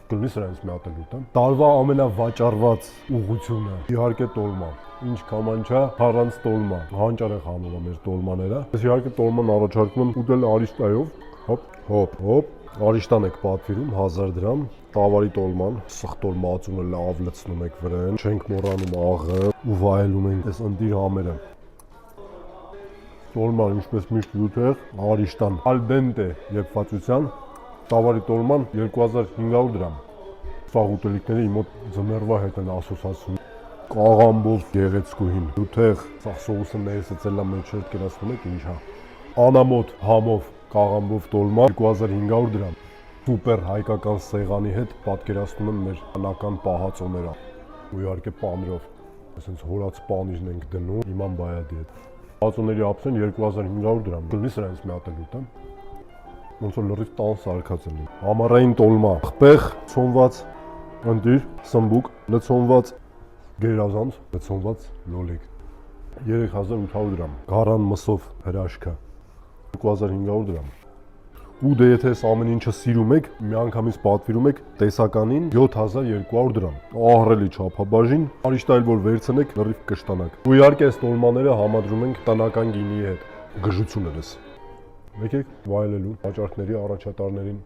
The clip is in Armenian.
Կլինի սրանից մի հատ ուտեմ։ Տարվա ամենավաճառված ուղղությունը իհարկե տոլմա։ Ինչ կամանչա, առանց տոլմա։ Հանճար է խանումը մեր տոլմաները։ Ես իհարկե տոլման առաջարկում եմ ուտել արիշտայով։ Հոպ, հոպ, հոպ։ Արիշտան եք պատվիրում 1000 դրամ։ Տավարի տոլման, սխտոր մածունը լավ լցնում եք վրան, չենք մոռանում աղը ու վայելում ենք այս ընտիր համերը։ Տոլման ինչպես միշտ յութեղ, արիշտան al dente եփվածության, տավարի տոլման 2500 դրամ։ Սաղ ուտելիքները իմ մոտ ձմեռվա հետ են ասոցացում։ Կաղամբով գեղեցկուհին, յութեղ, սաղ սոուսը ներսեցելա մեջ հետ կերացնում եք ինչա։ Անամոտ համով կաղամբով տոլմա 2500 դրամ։ Սուպեր հայկական սեղանի հետ պատկերացնում եմ մեր անական պահածոները։ Ու իհարկե պանիրով։ Այսինքն հորած պանիրն ենք դնում, իման բայադի հետ։ Պահածոների ափսեն 2500 դրամ։ Կլինի սրանից մի հատ ուտեմ։ Ոնց որ լրիվ տան սարքած են։ Համառային տոլմա, խպեղ, ցոնված ընտիր, սմբուկ, լցոնված գերազանց, լցոնված լոլիկ 3800 դրամ։ Գարան մսով հրաշքը 2500 դրամ։ Ու դե եթե այս ամեն ինչը սիրում եք, միանգամից պատվիրում եք տեսականին 7200 դրամ։ Ահռելի չափաբաժին, արիշտայել որ վերցնեք, լրիվ կշտանաք։ Ու իհարկե այս տոլմաները համադրում ենք տնական գինիի հետ։ Գժություն է լս։ Եկեք վայելելու վաճառքների առաջատարներին։